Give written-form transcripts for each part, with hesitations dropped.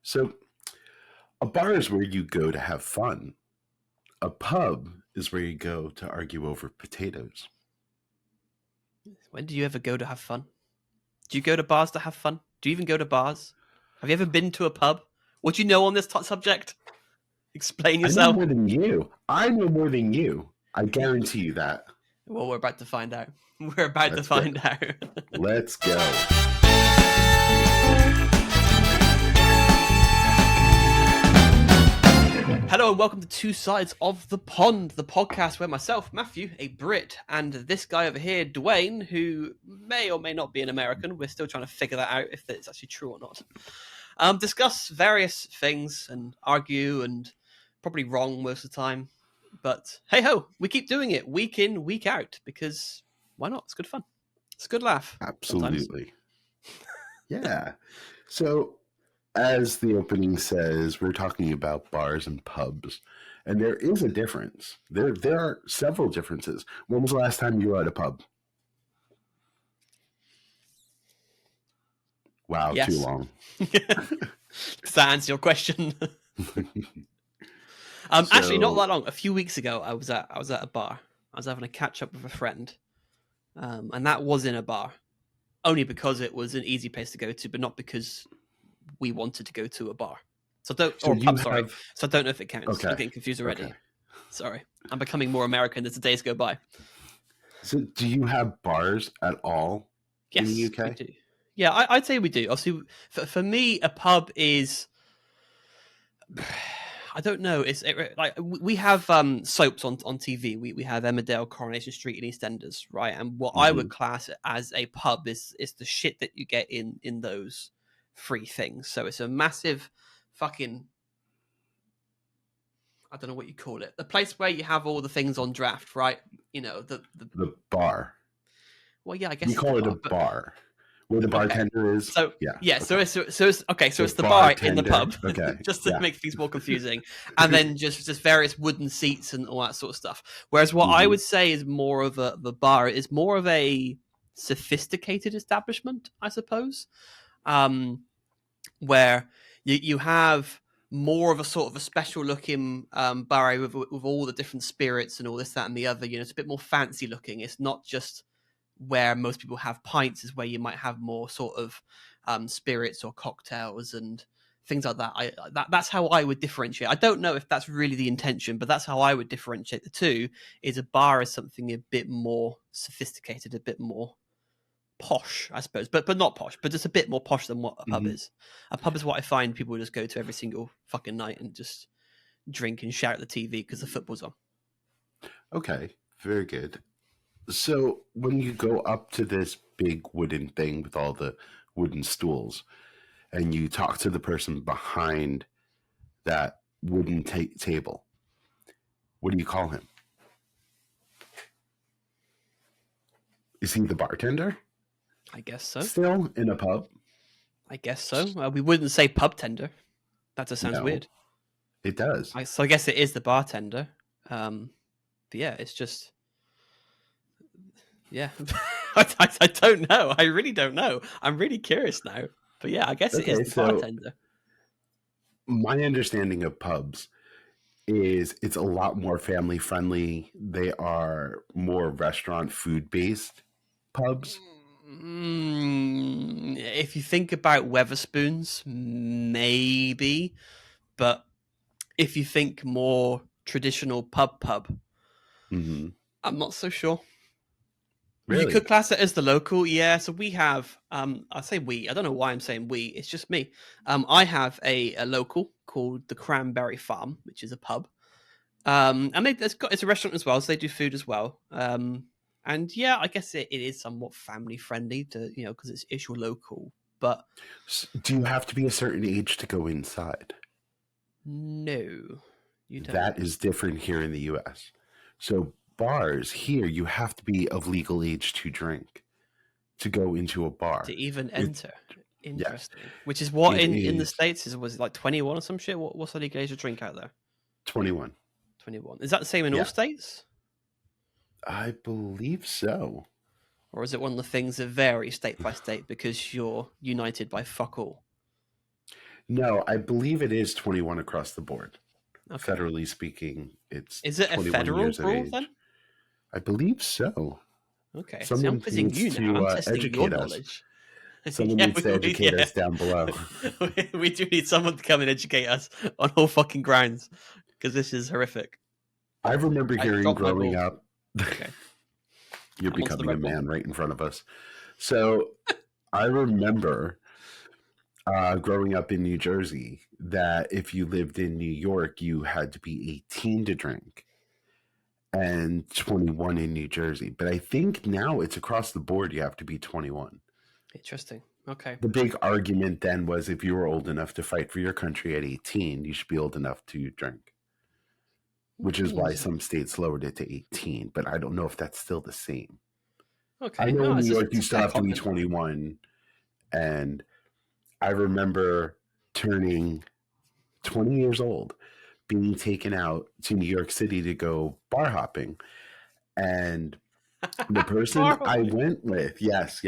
So, a bar is where you go to have fun. A pub is where you go to argue over potatoes. When do you ever go to have fun? Do you go to bars to have fun? Do you even go to bars? Have you ever been to a pub? What do you know on this subject? Explain I know yourself. more than you. I know more than you. I guarantee you that. Well, we're about to find out. We're about to Let's go. find out. Let's go. Hello and welcome to Two Sides of the Pond, the podcast where myself, Matthew, a Brit, and this guy over here, Dwayne, who may or may not be an American, we're still trying to figure that out if it's actually true or not, discuss various things and argue and probably wrong most of the time. But hey ho, we keep doing it week in, week out, because why not? It's good fun. It's a good laugh. Absolutely. Yeah. So, as the opening says, we're talking about bars and pubs. And there is a difference. There are several differences. When was the last time you were at a pub? Wow, Yes. too long. Does that answer your question? Actually, not that long. A few weeks ago, I was at a bar. I was having a catch up with a friend, and that was in a bar, only because it was an easy place to go to, but not because we wanted to go to a bar. So don't or pub. Sorry. So I don't know if it counts. Okay. I'm getting confused already. Okay. Sorry, I'm becoming more American as the days go by. So, do you have bars at all in the UK? We do. Yeah, I'd say we do. Obviously, for me, a pub is. I don't know. Like we have soaps on TV. We have Emmerdale, Coronation Street, and EastEnders, right? And what I would class as a pub is the shit that you get in those three things. So it's a massive fucking, I don't know what you call it, the place where you have all the things on draft, right? You know, the bar. Well, yeah, I guess we call it a bar. Where the bartender is. So yeah. So it's the bar in the pub. Okay. Just to make things more confusing. And then just various wooden seats and all that sort of stuff. Whereas what I would say is more of the bar is more of a sophisticated establishment, I suppose. Where you have more of a sort of a special looking bar with all the different spirits and all this, that, and the other. You know, it's a bit more fancy looking. It's not just where most people have pints, is where you might have more sort of spirits or cocktails and things like that. That's how I would differentiate. I don't know if that's really the intention, but that's how I would differentiate the two. Is a bar is something a bit more sophisticated, a bit more posh, I suppose, but not posh, but just a bit more posh than what a pub is. A pub is what I find people just go to every single fucking night and just drink and shout at the TV because the football's on. Okay, very good. So when you go up to this big wooden thing with all the wooden stools and you talk to the person behind that wooden table, what do you call him? Is he the bartender? I guess so. Still in a pub? I guess so. We wouldn't say pub tender. That just sounds weird. It does. So I guess it is the bartender. But yeah, it's just... Yeah, I don't know. I really don't know. I'm really curious now. But yeah, I guess it is the bartender. My understanding of pubs is it's a lot more family friendly. They are more restaurant food based pubs. If you think about Wetherspoons, maybe. But if you think more traditional pub, I'm not so sure. Really? You could class it as the local, yeah. So we have, I say we, I don't know why I'm saying we, it's just me. I have a local called the Cranberry Farm, which is a pub. And it's a restaurant as well, so they do food as well. And yeah, I guess it is somewhat family friendly to, because it's your local. But do you have to be a certain age to go inside? No, you don't. That is different here in the US. So bars here, you have to be of legal age to drink, to go into a bar, to even enter. Interesting. Yes. Which is what in the States was it like 21 or some shit? What's the legal age to drink out there? 21. 21. Is that the same in all states? I believe so. Or is it one of the things that vary state by state because you're united by fuck all? No, I believe it is 21 across the board. Okay. Federally speaking, it's Is it a 21 federal years of rule then? age. I believe so. Okay. See, I'm Someone quizzing needs you now. to I'm testing your educate us. knowledge. Someone Yeah, needs to educate yeah. us down below. We do need someone to come and educate us on all fucking grounds because this is horrific. I remember I hearing dropped my growing ball. up. Okay. You're I'm onto the becoming a red ball. man right in front of us. So I remember growing up in New Jersey that if you lived in New York, you had to be 18 to drink and 21 in New Jersey. But I think now it's across the board, you have to be 21. Interesting. Okay. The big argument then was if you were old enough to fight for your country at 18, you should be old enough to drink, which is why some states lowered it to 18. But I don't know if that's still the same. Okay. I know No, in New it's York, you a still fair have to be comment. 21. And I remember turning 20 years old, being taken out to New York City to go bar hopping. And the person I went with, yes.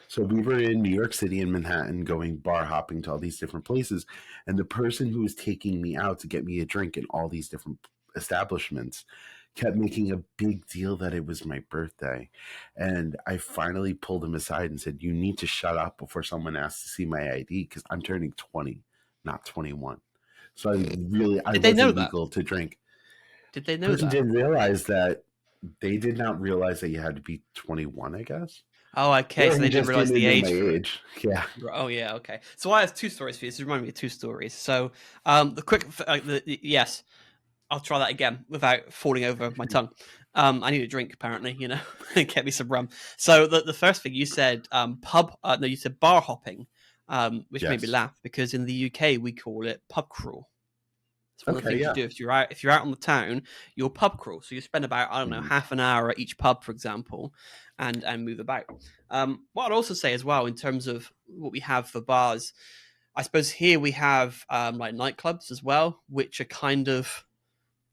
So we were in New York City and Manhattan going bar hopping to all these different places. And the person who was taking me out to get me a drink in all these different establishments kept making a big deal that it was my birthday. And I finally pulled him aside and said, you need to shut up before someone asks to see my ID because I'm turning 20, not 21. So I Did they know wasn't that? legal to drink. Did they know Person that? didn't realize that they did not realize that you had to be 21, I guess. Oh, okay. Or So he they didn't just realize didn't the know my age for it. age. Yeah. Oh, yeah. Okay. So I have two stories for you. This reminded me of two stories. So yes, I'll try that again without falling over my tongue. I need a drink, apparently, get me some rum. So the first thing you said, you said bar hopping, which made me Yes. laugh because in the UK we call it pub crawl. It's one of the Okay, things you do if you're out on the town, you'll pub crawl. So you spend about, I don't know, half an hour at each pub, for example, and move about. What I'd also say as well in terms of what we have for bars, I suppose here we have like nightclubs as well, which are kind of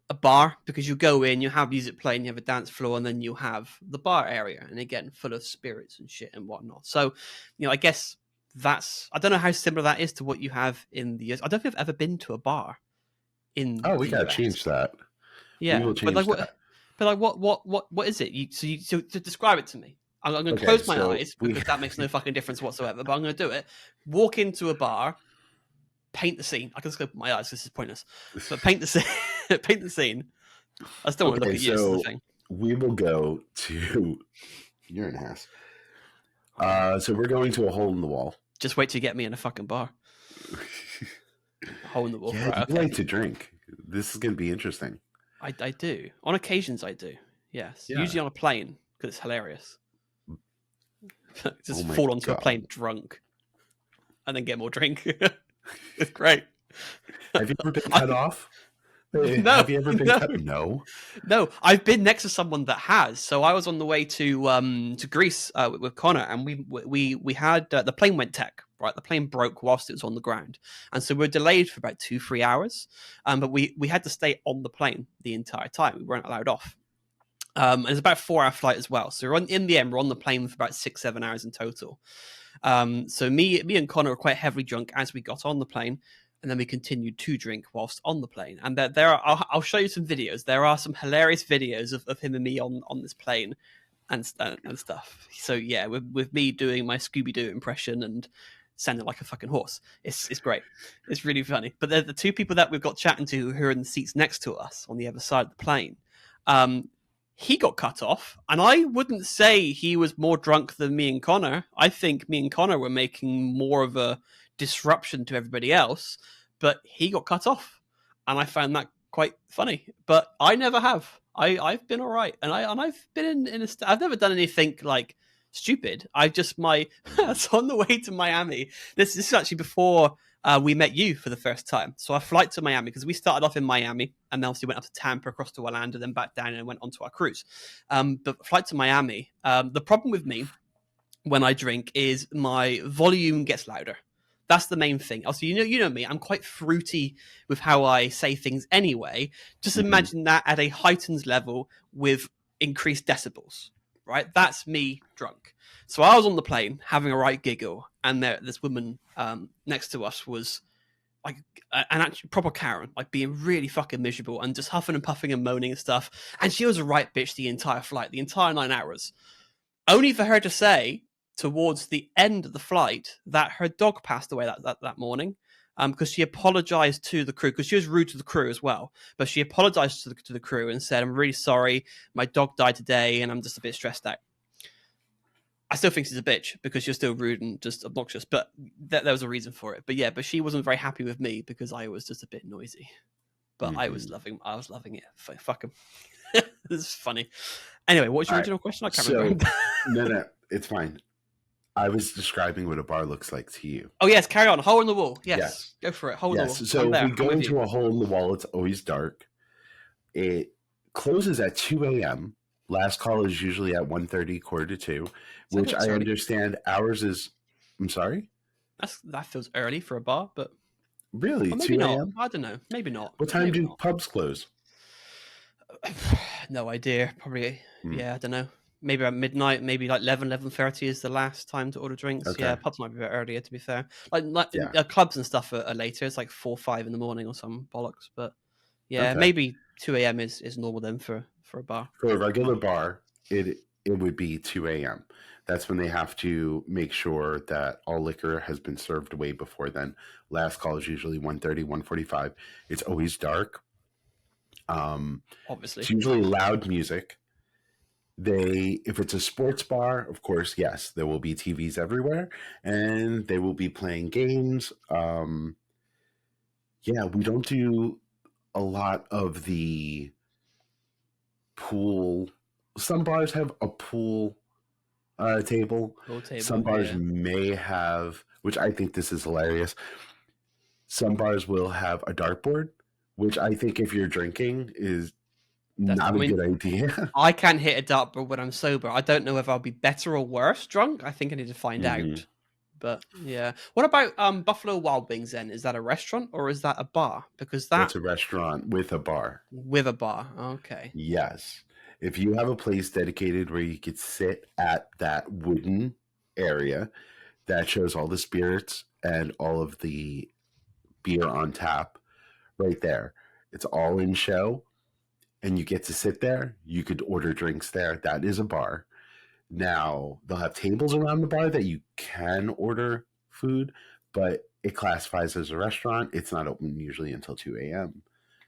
a bar because you go in, you have music playing, you have a dance floor, and then you have the bar area, and again, full of spirits and shit and whatnot. So, I guess I don't know how similar that is to what you have in the US. I don't think I've ever been to a bar in Oh, we the gotta US. change that. We Yeah, will but like change what? that. But like what is it? So to describe it to me, I'm going to Okay, close my so eyes because that makes no fucking difference whatsoever. But I'm going to do it. Walk into a bar, paint the scene. I can just open my eyes. This is pointless. But paint the scene. Paint the scene. I still want to look okay, at you. This is the so thing. we will go to you're an ass. Oh, So we're going to a hole in the wall. just wait till you get me in a fucking bar. A hole in the wall. Yeah, Right, you okay. like to drink. This is gonna be interesting. I do. On occasions, I do. Yes. Yeah. Usually on a plane because it's hilarious. Just Oh my fall onto a God. plane drunk and then get more drink. It's great. Have you ever been cut off? No, Have you ever been no. cut? No. No, I've been next to someone that has. So I was on the way to Greece with Connor, and we had the plane went tech. Right, the plane broke whilst it was on the ground, and so we were delayed for about 2-3 hours. But we had to stay on the plane the entire time. We weren't allowed off. And it's about a 4-hour flight as well. So in the end, we're on the plane for about 6-7 hours in total. So me and Connor were quite heavily drunk as we got on the plane, and then we continued to drink whilst on the plane. And I'll show you some videos. There are some hilarious videos of him and me on this plane and stuff. So yeah, with me doing my Scooby-Doo impression and sounding like a fucking horse. It's great. It's really funny. But the two people that we've got chatting to who are in the seats next to us on the other side of the plane, he got cut off, and I wouldn't say he was more drunk than me and Connor. I think me and Connor were making more of a disruption to everybody else, but he got cut off, and I found that quite funny. But I never have. I've been all right, and I've been in I've never done anything like stupid. I just it's on the way to Miami. This is actually before we met you for the first time. So our flight to Miami, because we started off in Miami and then obviously went up to Tampa, across to Orlando, then back down and went onto our cruise. But flight to Miami, the problem with me when I drink is my volume gets louder. That's the main thing. Also, you know me, I'm quite fruity with how I say things anyway. Just imagine that at a heightened level with increased decibels, right? That's me drunk. So I was on the plane having a right giggle, and this woman next to us was like an actual proper Karen, like being really fucking miserable and just huffing and puffing and moaning and stuff. And she was a right bitch the entire flight, the entire 9 hours. Only for her to say towards the end of the flight that her dog passed away that morning. Because she apologized to the crew, because she was rude to the crew as well. But she apologized to the crew and said, "I'm really sorry. My dog died today, and I'm just a bit stressed out." I still think she's a bitch because you're still rude and just obnoxious, but there was a reason for it. But yeah, but she wasn't very happy with me because I was just a bit noisy. But I was loving it. Fuck him. This is funny. Anyway, what was your original question? I can't remember. No, it's fine. I was describing what a bar looks like to you. Oh yes, carry on. Hole in the wall. Yes. Go for it. Hole in the wall. So if we go into a hole in the wall, it's always dark. It closes at 2 a.m. Last call is usually at 1:30, quarter to 2, which I understand ours is. I'm sorry? That feels early for a bar, but. Really? 2 a.m.? I don't know. Maybe not. What time do pubs close? No idea. Probably, yeah, I don't know. Maybe at midnight, maybe like 11:30 is the last time to order drinks. Okay. Yeah, pubs might be a bit earlier, to be fair. Clubs and stuff are later. It's like 4 or 5 in the morning or some bollocks. But yeah, maybe 2 a.m. is normal then for a bar. For a regular bar, it would be 2 a.m. That's when they have to make sure that all liquor has been served away before then. Last call is usually 1:30, 1:45. It's always dark. Obviously. It's usually loud music. If it's a sports bar, of course, yes, there will be TVs everywhere, and they will be playing games. Yeah, we don't do a lot of the pool. Some bars have a pool table. Some bars may have, which I think this is hilarious. Some bars will have a dartboard, which I think if you're drinking is not a good idea. I can't hit a dartboard when I'm sober. I don't know if I'll be better or worse drunk. I think I need to find out. But yeah, what about Buffalo Wild Wings? Then is that a restaurant or is that a bar? Because that's a restaurant with a bar. With a bar, okay. Yes, if you have a place dedicated where you could sit at that wooden area that shows all the spirits and all of the beer on tap, right there, it's all in show. And you get to sit there, you could order drinks there. That is a bar. Now, they'll have tables around the bar that you can order food, but it classifies as a restaurant. It's not open usually until 2 a.m.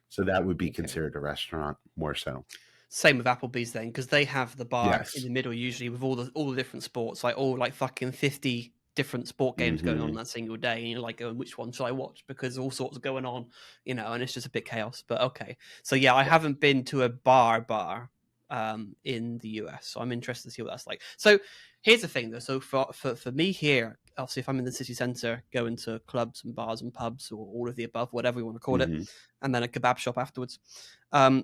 So that would be considered a restaurant more so. Same with Applebee's then, because they have the bar in the middle usually with all the different sports, like fucking 50 different sport games going on that single day, and you're like, oh, which one should I watch? Because all sorts are going on, and it's just a bit chaos. But okay, so yeah, I haven't been to a bar in the US, so I'm interested to see what that's like. So here's the thing though, so for me here, obviously if I'm in the city centre going to clubs and bars and pubs or all of the above, whatever you want to call it, and then a kebab shop afterwards,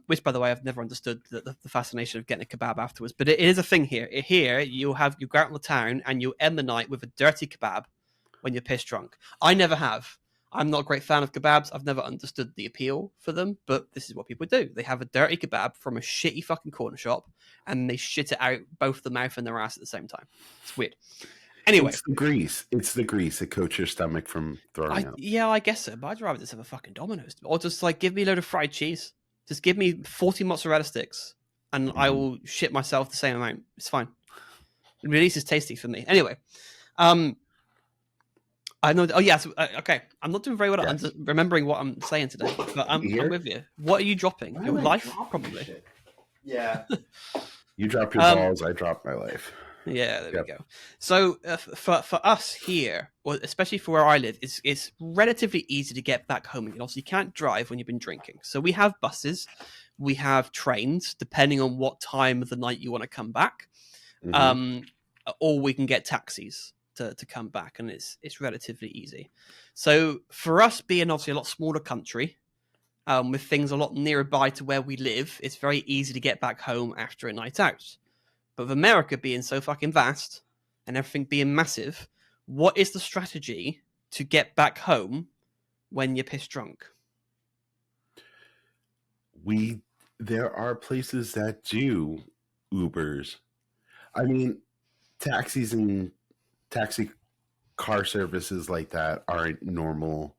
which by the way I've never understood the fascination of getting a kebab afterwards, but it is a thing here. You go out in the town and you end the night with a dirty kebab when you're piss drunk. I never have. I'm not a great fan of kebabs. I've never understood the appeal for them, but this is what people do. They have a dirty kebab from a shitty fucking corner shop, and they shit it out both the mouth and their ass at the same time. It's weird. Anyway. It's the grease. It coats your stomach from throwing up. Yeah, I guess so, but I'd rather just have a fucking Domino's. Or just, give me a load of fried cheese. Just give me 40 mozzarella sticks, and I will shit myself the same amount. It's fine. At least it's tasty for me. Anyway. I know. Oh, yes. Okay. I'm not doing very well at remembering what I'm saying today, but I'm with you. What are you dropping? Your life, probably. Shit. Yeah. You drop your balls. I drop my life. Yeah, there we go. So for us here, or especially for where I live, it's relatively easy to get back home. And also, you can't drive when you've been drinking. So we have buses, we have trains, depending on what time of the night you want to come back, or we can get taxis to come back, and it's relatively easy. So for us being obviously a lot smaller country, with things a lot nearby to where we live, it's very easy to get back home after a night out. But with America being so fucking vast and everything being massive, what is the strategy to get back home when you're piss drunk? There are places that do Ubers. I mean, taxis and taxi car services like that aren't normal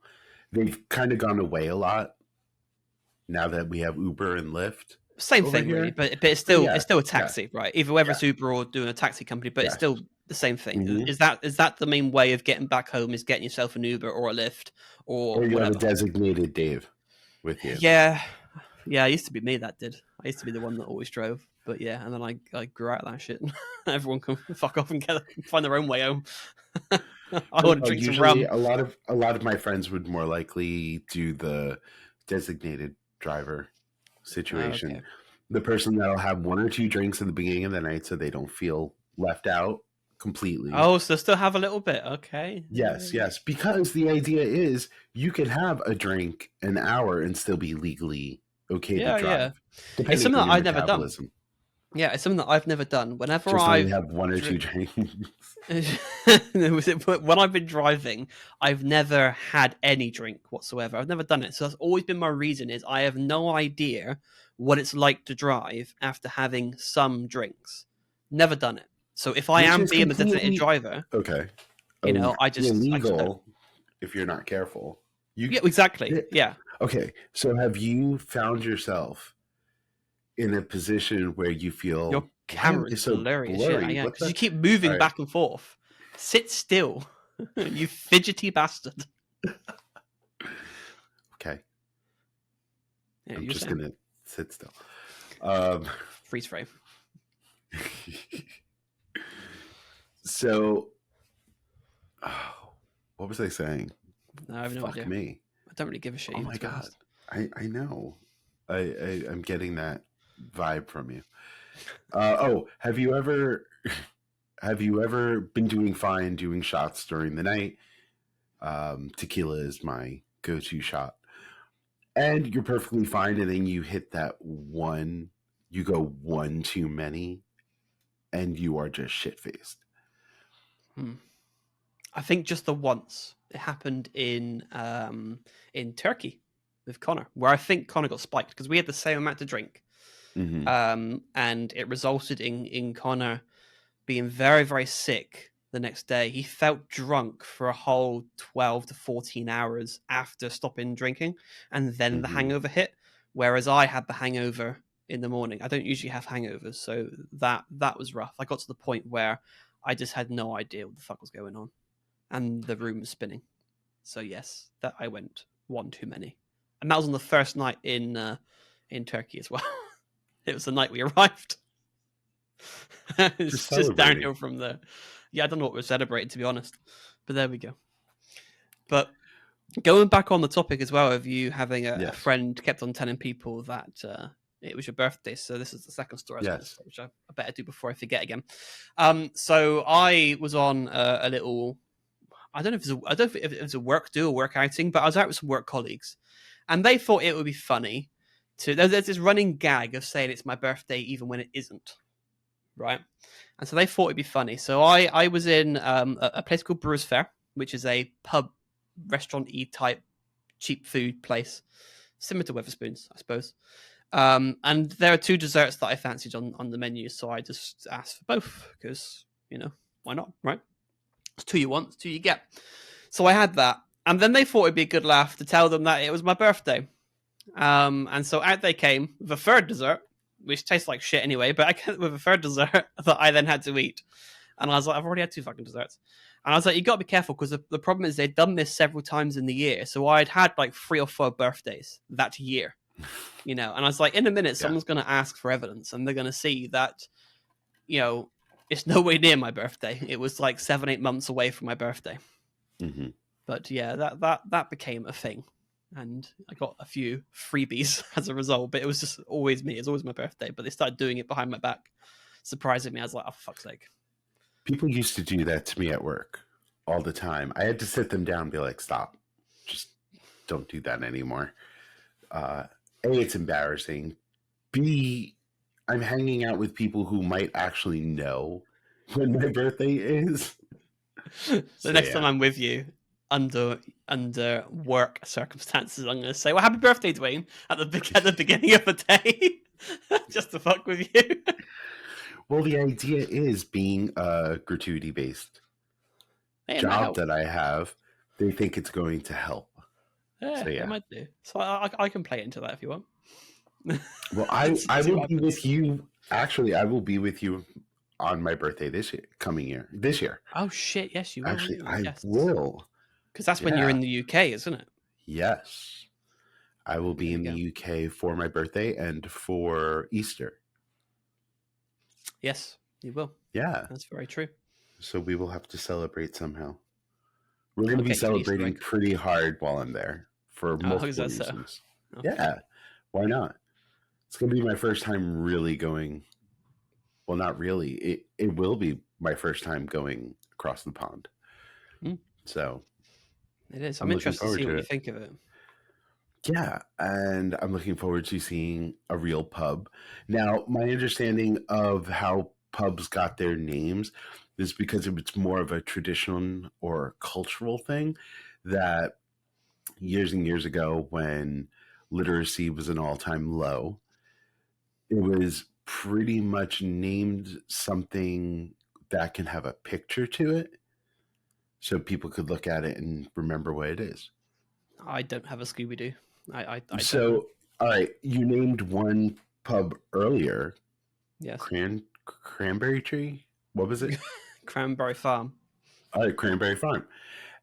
they've kind of gone away a lot now that we have Uber and Lyft Same over thing, here. really, but it's But still yeah, a yeah, taxi, right? Either whether yeah, it's Uber or doing a taxi company, but it's yes. still the same thing. Hmm. Is that the main way of getting back home? Is getting yourself an Uber or a Lyft or Or you have a whatever? designated Dave with you. Yeah, yeah. It used to be me that did. I used to be the one that always drove, but yeah, and then I grew out of that shit. Everyone can fuck off and find their own way home. I want to drink some Usually, rum. a lot of my friends would more likely do the designated driver situation. Okay. The person that'll have one or two drinks at the beginning of the night so they don't feel left out completely. Oh, so still have a little bit. Okay. Yes, yes. Because the idea is you can have a drink an hour and still be legally okay to Yeah, yeah. drive, It's depending something on that your I've never done. metabolism. Yeah, it's something that I've never done. Whenever Just only I've have one or two drinks. when I've been driving, I've never had any drink whatsoever. I've never done it. So that's always been my reason is I have no idea what it's like to drive after having some drinks. Never done it. So if I Which am is being the designated completely driver, okay. you know, I just don't. Illegal if you're not careful. Yeah, exactly. Yeah. Okay, so have you found yourself in a position where you feel, Your why am camera I is so blurry as shit. blurry? Yeah, What because the? you keep All moving right, back and forth. Sit still, you fidgety bastard. okay. Yeah, I'm you're just saying gonna sit still. Um, freeze frame. so, oh, what was I saying? No, I have no Fuck idea. me. I don't really give a shit. Oh Even, my to be god. honest. I know. I'm getting that vibe from you. Have you ever been doing fine doing shots during the night? Tequila is my go-to shot. And you're perfectly fine, and then you hit that one, you go one too many, and you are just shit-faced. I think just the once it happened in Turkey with Connor, where I think Connor got spiked because we had the same amount to drink, and it resulted in Connor being very, very sick the next day. He felt drunk for a whole 12 to 14 hours after stopping drinking, and then the hangover hit, whereas I had the hangover in the morning. I don't usually have hangovers, so that was rough. I got to the point where I just had no idea what the fuck was going on, and the room was spinning. So yes, that I went one too many, and that was on the first night in Turkey as well. It was the night we arrived. It's just downhill from there. Yeah, I don't know what we're celebrating, to be honest, but there we go. But going back on the topic as well of you having a friend kept on telling people that it was your birthday. So this is the second story I was going to say, which I better do before I forget again. So I was on a little, I don't know if it was a work do or work outing, but I was out with some work colleagues, and they thought it would be funny to. There's this running gag of saying it's my birthday even when it isn't. Right, and so they thought it'd be funny. So I was in a place called Brewers Fair, which is a pub, restaurant-y type cheap food place, similar to Wetherspoons, I suppose. And there are two desserts that I fancied on the menu, so I just asked for both because why not, right? It's two you want, it's two you get. So I had that, and then they thought it'd be a good laugh to tell them that it was my birthday. And so out they came with a third dessert, which tastes like shit anyway, but I came with a third dessert that I then had to eat. And I was like, I've already had two fucking desserts. And I was like, you got to be careful because the problem is they'd done this several times in the year. So I'd had like 3 or 4 birthdays that year, And I was like, in a minute, someone's going to ask for evidence and they're going to see that, it's nowhere near my birthday. It was like 7-8 months away from my birthday. Mm-hmm. But yeah, that became a thing. And I got a few freebies as a result, but it was just always me. It's always my birthday, but they started doing it behind my back, surprising me. I was like, oh, for fuck's sake. People used to do that to me at work all the time. I had to sit them down and be like, stop. Just don't do that anymore. A, it's embarrassing. B, I'm hanging out with people who might actually know when my birthday is. So next time I'm with you, under work circumstances, I'm going to say, well, happy birthday, Dwayne, at the beginning of the day, just to fuck with you. Well, the idea is being a gratuity-based job that I have, they think it's going to help. Yeah, So it yeah. might do. So I can play into that if you want. Well, I See will what be happens. with you. Actually, I will be with you on my birthday this year. Oh shit! Yes, you will, won't Actually, you? I Yes, will. because that's when you're Yeah. in the UK, isn't it? Yes. I will be There we in the go. UK for my birthday and for Easter. Yes, you will. Yeah. That's very true. So we will have to celebrate somehow. We're going I'll to be get you an Easter celebrating egg. pretty hard while I'm there for Oh, is multiple that so? reasons. Okay. Yeah. Why not? It's going to be my first time really going. Well, not really. It will be my first time going across the pond. Mm, So it is. I'm I'm looking interested to forward see to what you it. think of it. Yeah, and I'm looking forward to seeing a real pub. Now, my understanding of how pubs got their names is because it's more of a tradition or cultural thing that years and years ago, when literacy was an all-time low, it was pretty much named something that can have a picture to it so people could look at it and remember what it is. I don't have a Scooby Doo. I don't know. So, all right, you named one pub earlier, Yes, Cranberry Tree. What was it? Cranberry Farm. All right, Cranberry Farm.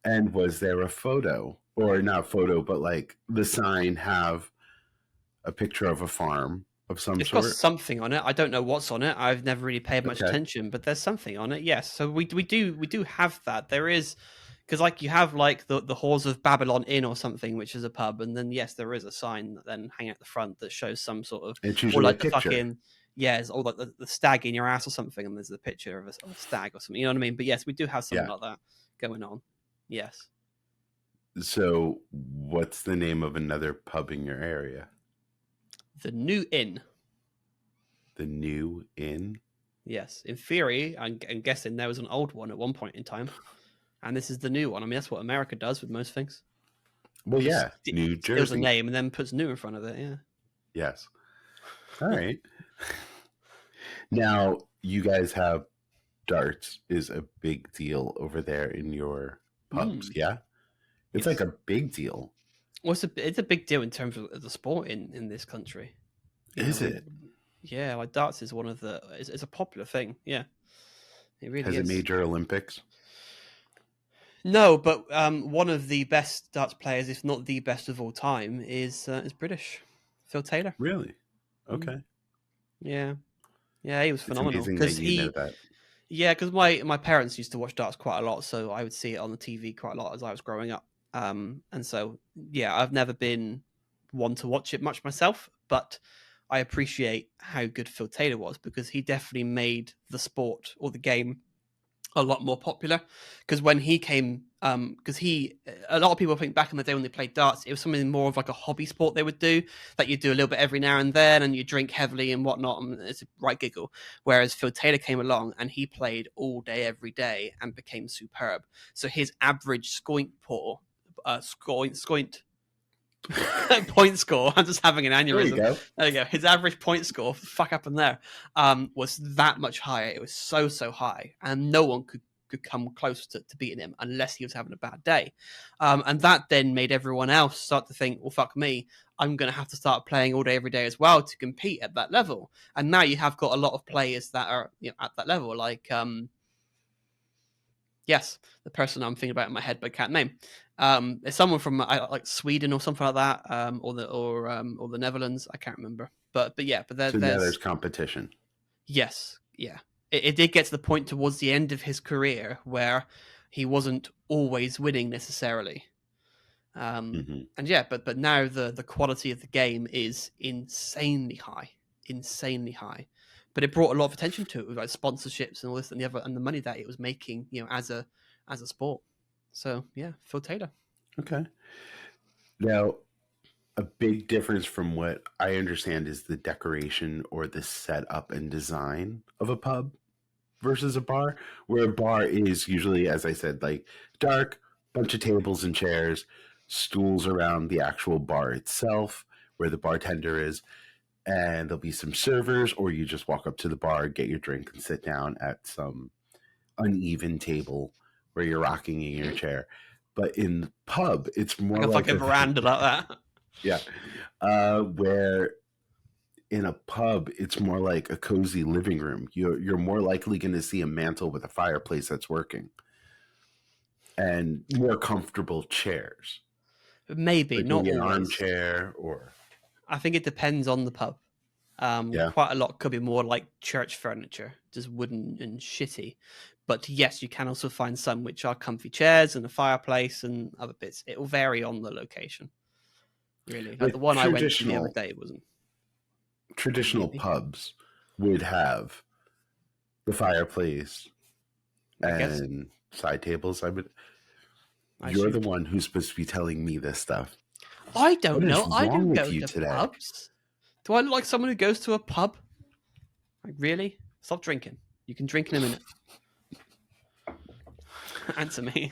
And was there a photo, or not photo, but like the sign have a picture of a farm of some It's got sort? something on it. I don't know what's on it. I've never really paid much Okay. attention, but there's something on it. Yes. So we do have that. There is, because like you have like the Halls of Babylon Inn or something, which is a pub, and then yes, there is a sign that then hang at the front that shows some sort of, It's or usually a like the picture. fucking yes, or like the stag in your ass or something, and there's a picture of a stag or something. You know what I mean? But yes, we do have something Yeah. like that going on. Yes. So, what's the name of another pub in your area? The New Inn. The New Inn? Yes. In theory, I'm guessing there was an old one at one point in time. And this is the new one. I mean, that's what America does with most things. Well, Just yeah, New steals a Jersey. name and then puts new in front of it. Yeah. Yes. All right. Now, you guys have darts is a big deal over there in your pubs, yeah? It's like Yes. a big deal. Well, it's a big deal in terms of the sport in this country. You know, Is it? yeah, like darts is one of the it's a popular thing. Yeah, it really Has it is. made your Olympics? No, but one of the best darts players, if not the best of all time, is British, Phil Taylor. Really? Mm. Okay. Yeah, yeah, he was It's phenomenal amazing that because you know that. yeah, because my parents used to watch darts quite a lot, so I would see it on the TV quite a lot as I was growing up. And so yeah, I've never been one to watch it much myself, but I appreciate how good Phil Taylor was because he definitely made the sport or the game a lot more popular. Because when he came, because a lot of people think back in the day when they played darts, it was something more of like a hobby sport they would do, that you do a little bit every now and then, and you drink heavily and whatnot, and it's a right giggle. Whereas Phil Taylor came along and he played all day, every day, and became superb. So his average scoint point score. I'm just having an There you aneurysm. go. There you go. His average point score, fuck happened there, was that much higher. It was so high, and no one could come close to beating him unless he was having a bad day. And that then made everyone else start to think, well, fuck me, I'm going to have to start playing all day, every day as well to compete at that level. And now you have got a lot of players that are at that level, like yes, the person I'm thinking about in my head but can't name. It's someone from like Sweden or something like that, or the Netherlands. I can't remember, but yeah, but So now there's there's competition. yes, yeah. It did get to the point towards the end of his career where he wasn't always winning necessarily. And yeah, but now the quality of the game is insanely high, insanely high. But it brought a lot of attention to it with like sponsorships and all this and the other, and the money that it was making, as a sport. So yeah, Phil Taylor. Okay. Now, a big difference from what I understand is the decoration or the setup and design of a pub versus a bar, where a bar is usually, as I said, like dark, bunch of tables and chairs, stools around the actual bar itself, where the bartender is, and there'll be some servers, or you just walk up to the bar, get your drink, and sit down at some uneven table where you're rocking in your chair. But in the pub, it's more like a like fucking veranda like that. Yeah. Where in a pub, it's more like a cozy living room. You're more likely going to see a mantle with a fireplace that's working and more comfortable chairs. Maybe, Like not maybe an always. armchair or... I think it depends on the pub. Yeah. Quite a lot could be more like church furniture, just wooden and shitty. But yes, you can also find some which are comfy chairs and a fireplace and other bits. It will vary on the location, really. Like the one I went to the other day wasn't. Traditional Maybe. pubs would have the fireplace I guess. and side tables. I You're the assumed. one who's supposed to be telling me this stuff. I don't What is know. I wrong don't with go you to today? pubs. Do I look like someone who goes to a pub? Like, really? Stop drinking. You can drink in a minute. Answer me.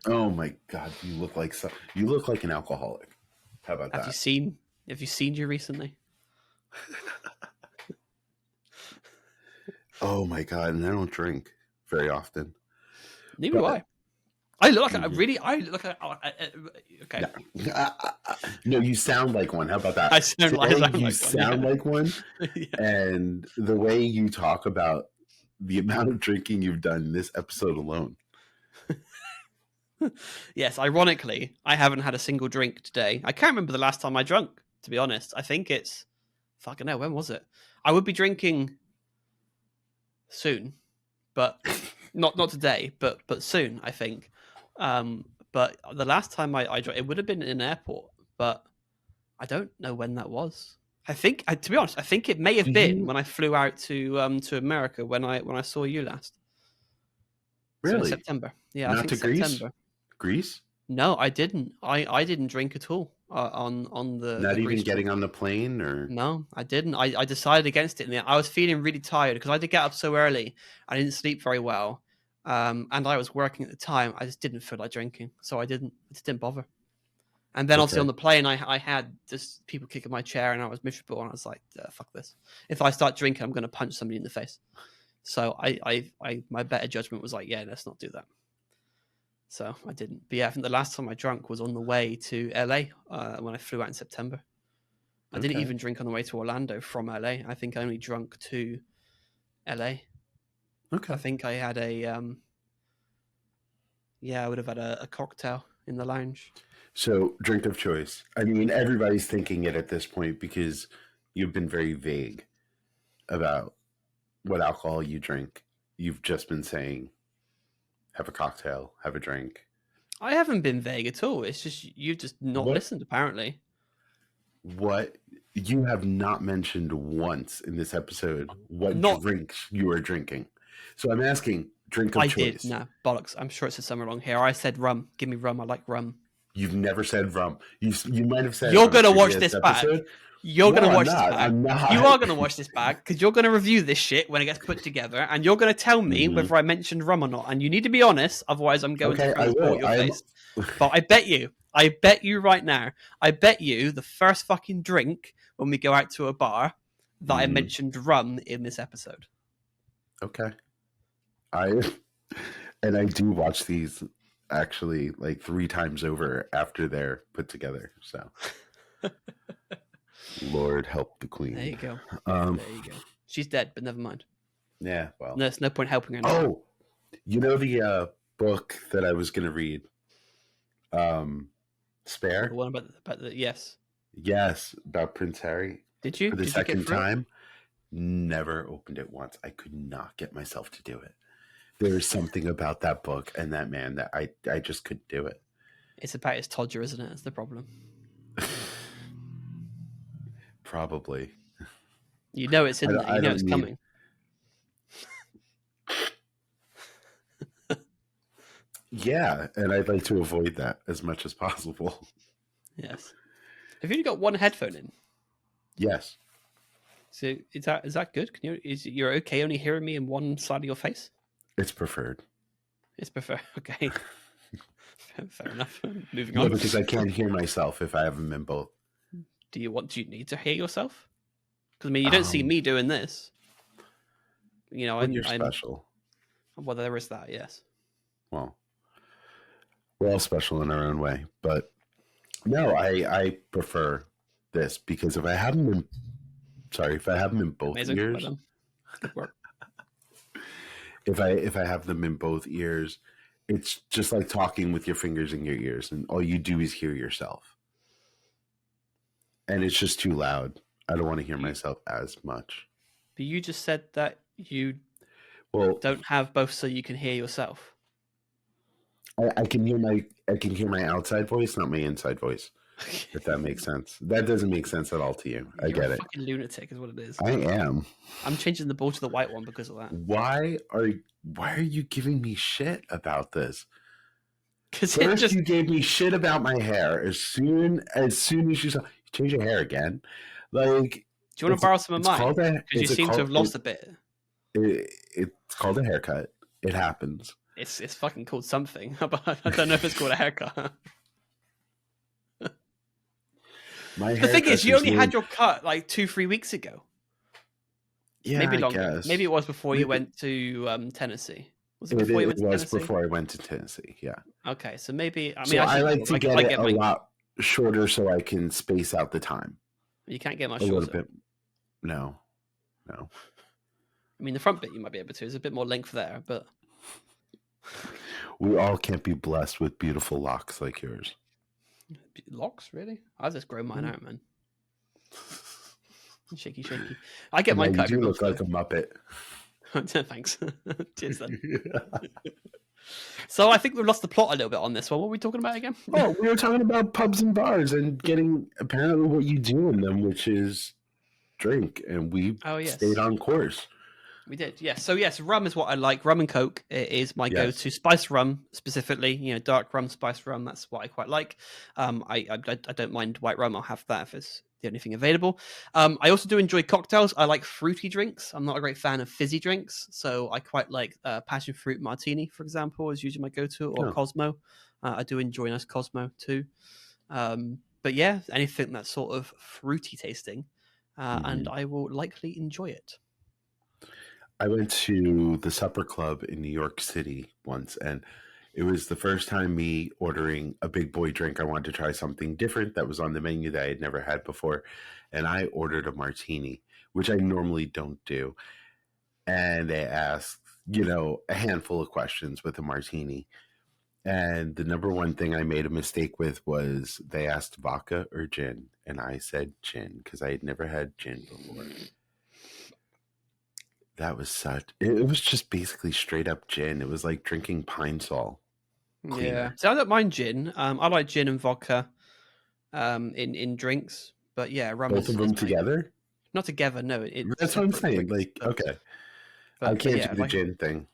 Oh my god, you look like an alcoholic. How about that? Have you seen you recently? Oh my god, and I don't drink very often. Neither do I. I look like okay. No, you sound like one. How about that? I sound like one. Yeah. And the way you talk about the amount of drinking you've done in this episode alone. Yes, ironically, I haven't had a single drink today. I can't remember the last time I drank, to be honest. I think it's fucking hell, when was it? I would be drinking soon, but not today, but soon, I think. But the last time I drank, it would have been in an airport, but I don't know when that was. I think, to be honest, I think it may have been when I flew out to America when I saw you last. Really? So in September. Yeah, Not I think to September. Greece? No, I didn't. I didn't drink at all on the. Not the even Greece getting trip. on the plane, or No, I didn't. I decided against it. I was feeling really tired because I had to get up so early. I didn't sleep very well, and I was working at the time. I just didn't feel like drinking, so I just didn't bother. And then obviously on the plane, I had just people kicking my chair, and I was miserable. And I was like, "Fuck this! If I start drinking, I'm going to punch somebody in the face." So my better judgment was like, "Yeah, let's not do that." So I didn't. But yeah, I think the last time I drank was on the way to LA when I flew out in September. I didn't even drink on the way to Orlando from LA. I think I only drunk to LA. Okay. I think I had I would have had a cocktail in the lounge. So, drink of choice. I mean, everybody's thinking it at this point because you've been very vague about what alcohol you drink. You've just been saying, have a cocktail, have a drink. I haven't been vague at all. It's just you've just not listened, apparently. What? You have not mentioned once in this episode what drinks you are drinking. So I'm asking, drink of choice. I did. No, bollocks. I'm sure it said somewhere along here. I said rum. Give me rum. I like rum. You've never said rum. You might have said. You're gonna watch this back. You're gonna watch this back. I'm not. You are gonna watch this back because you're gonna review this shit when it gets put together, and you're gonna tell me whether I mentioned rum or not. And you need to be honest, otherwise I'm going to transport your face. But I bet you right now, I bet you the first fucking drink when we go out to a bar that I mentioned rum in this episode. Okay. I do watch these actually like 3 times over after they're put together. So, Lord help the queen. There you go. There you go. She's dead, but never mind. Yeah, well, there's no point helping her now. Oh, you know the book that I was going to read, Spare. The one about the yes, about Prince Harry. Did you? For the Did second you get time? Never opened it once. I could not get myself to do it. There is something about that book and that man that I just couldn't do it. It's about his Todger, isn't it? That's the problem. Probably. You know it's in there. You know it's coming. Yeah, and I'd like to avoid that as much as possible. Yes. Have you only got one headphone in? Yes. So is that good? You're okay only hearing me in one side of your face? It's preferred. It's preferred. Okay. Fair enough. Moving on. No, because I can't hear myself if I have them in both. Do you need to hear yourself? Because I mean, you don't see me doing this. You know, you're special. Well, there is that. Yes. Well, We're all special in our own way, but no, I prefer this because if I have them in, if I have them in both Amazing. Well ears, done. Good work. if I have them in both ears, it's just like talking with your fingers in your ears, and all you do is hear yourself, and it's just too loud. I don't want to hear myself as much. But you just said that you Well, don't have both, so you can hear yourself. I can hear my outside voice, not my inside voice. If that makes sense. That doesn't make sense at all to you. I get You're a it. fucking lunatic, is what it is. I am. I'm changing the ball to the white one because of that. Why are you giving me shit about this? Because First, you gave me shit about my hair. As soon as you saw, you change your hair again. Like, do you want to borrow some of mine? Because you seem to have lost a bit. It's called a haircut. It happens. It's fucking called something, but I don't know if it's called a haircut. The thing is, you only had your cut like 2-3 weeks ago. Yeah, maybe I longer. guess. Maybe it was before you went to Tennessee. Was it It before you went to was Tennessee? before I went to Tennessee. Yeah. Okay, so maybe I like to get it a lot shorter so I can space out the time. You can't get much a shorter. Little bit. No. I mean, the front bit you might be able to. There's a bit more length there, but we all can't be blessed with beautiful locks like yours. Locks, really? I've just grown mine out, man. Shaky. I get mine cut. You do look like a Muppet. Thanks. Cheers, then. So I think we've lost the plot a little bit on this one. What were we talking about again? Oh, we were talking about pubs and bars and getting apparently what you do in them, which is drink, and we stayed on course. We did, yes. So yes, rum is what I like. Rum and Coke is my go-to. Spice rum specifically, dark rum, spice rum. That's what I quite like. I don't mind white rum. I'll have that if it's the only thing available. I also do enjoy cocktails. I like fruity drinks. I'm not a great fan of fizzy drinks, so I quite like passion fruit martini, for example, is usually my go-to, or Cosmo. I do enjoy a nice Cosmo too. But yeah, anything that's sort of fruity tasting, and I will likely enjoy it. I went to the Supper Club in New York City once, and it was the first time me ordering a big boy drink. I wanted to try something different that was on the menu that I had never had before, and I ordered a martini, which I normally don't do. And they asked, a handful of questions with a martini. And the number one thing I made a mistake with was they asked vodka or gin, and I said gin because I had never had gin before. That was it was just basically straight up gin. It was like drinking Pine Sol. Cleaner. Yeah. So I don't mind gin. I like gin and vodka in drinks. But yeah, rum Both of them together? Not together, no. That's what I'm saying. Like, okay. I can't do the gin thing.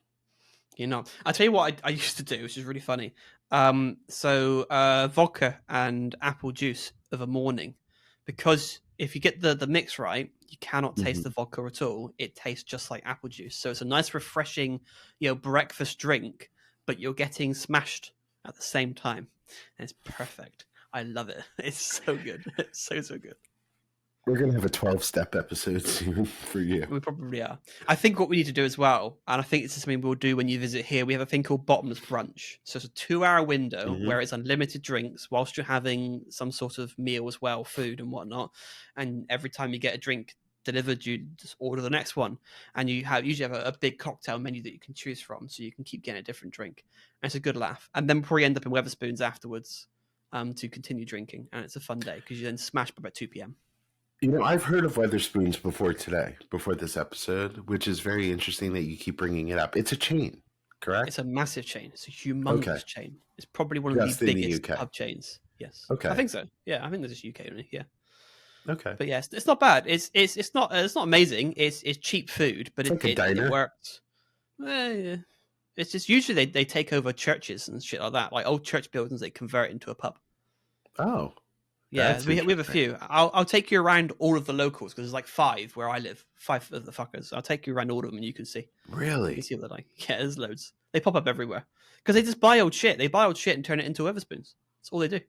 I'll tell you what I used to do, which is really funny. So vodka and apple juice of a morning, because if you get the mix right, you cannot taste the vodka at all. It tastes just like apple juice. So it's a nice, refreshing, breakfast drink, but you're getting smashed at the same time. And it's perfect. I love it. It's so good. It's so good. We're going to have a 12-step episode soon for you. We probably are. I think what we need to do as well, and I think this is something we'll do when you visit here, we have a thing called Bottomless Brunch. So it's a 2-hour window where it's unlimited drinks whilst you're having some sort of meal as well, food and whatnot. And every time you get a drink delivered, you just order the next one. And you usually have a big cocktail menu that you can choose from, so you can keep getting a different drink. And it's a good laugh. And then probably end up in Wetherspoons afterwards to continue drinking. And it's a fun day because you then smash by about 2 p.m. I've heard of Wetherspoons before this episode, which is very interesting that you keep bringing it up. It's a chain, correct? It's a massive chain. It's a humongous chain. It's probably one of the biggest pub chains. Yes. Okay. I think so. Yeah, I think there's just UK only. Yeah. Okay. But yes, it's not bad. It's not amazing. It's cheap food, but it works. Yeah. It's just usually they take over churches and shit like that, like old church buildings. They convert into a pub. Oh. Yeah, we have a few. I'll take you around all of the locals because there's like 5 where I live. 5 of the fuckers. I'll take you around all of them and you can see. Really? You can see what they're like. Yeah, there's loads. They pop up everywhere because they just buy old shit. They buy old shit and turn it into Wetherspoons. That's all they do.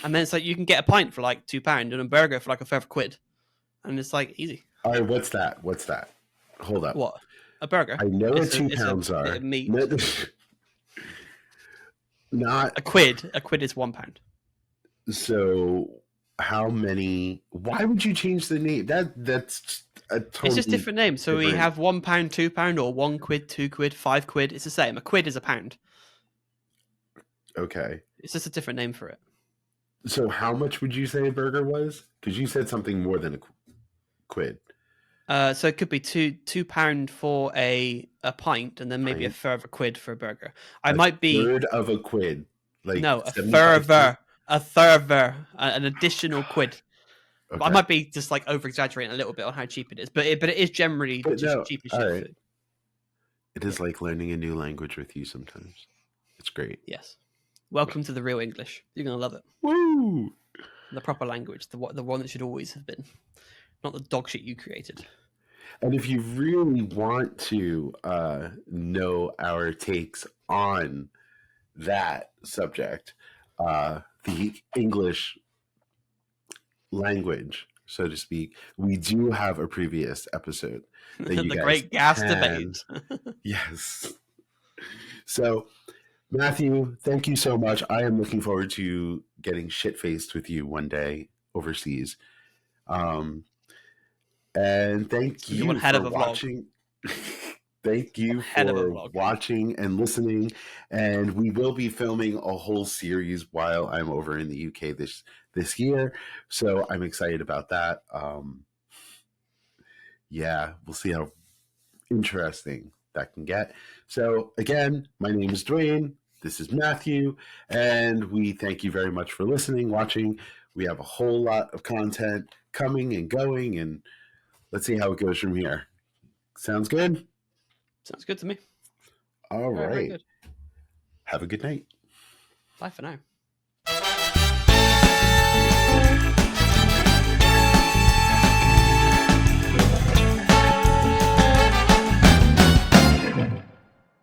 And then it's like you can get a pint for like £2 and a burger for like £1, and it's like easy. All right, what's that? Hold up. What? A burger? I know what £2 are. Meat. Not A quid. A quid is £1. so. How many? Why would you change the name? That's a totally It's just different names. So we different. have £1, £2, or £1, £2, £5. It's the same. A quid is a pound. Okay. It's just a different name for it. So how much would you say a burger was? Because you said something more than a quid. So it could be £2 for a pint, and then maybe a Pint? further quid for a burger. A Might be third of a quid, like no, 75 cents. a further, an additional quid. But I Okay, might be just like over exaggerating a little bit on how cheap it is, but it is generally but just no, cheap as all shit right. food. It is like learning a new language with you sometimes. It's great. Yes. Welcome to the real English. You're gonna love it. Woo! The proper language, the one that should always have been, not the dog shit you created. And if you really want to know our takes on that subject, the English language, so to speak, we do have a previous episode that you The guys great gas can. debate. Yes. So, Matthew, thank you so much. I am looking forward to getting shit faced with you one day overseas. Um, and thank You one you head for of a vlog. watching. Thank you Head of a for vlog. watching and listening. And we will be filming a whole series while I'm over in the UK this year. So I'm excited about that. Yeah, we'll see how interesting that can get. So again, my name is Dwayne. This is Matthew, and we thank you very much for listening, watching. We have a whole lot of content coming and going, and let's see how it goes from here. Sounds good? Sounds good to me. All Very, very right. good. Have a good night. Bye for now.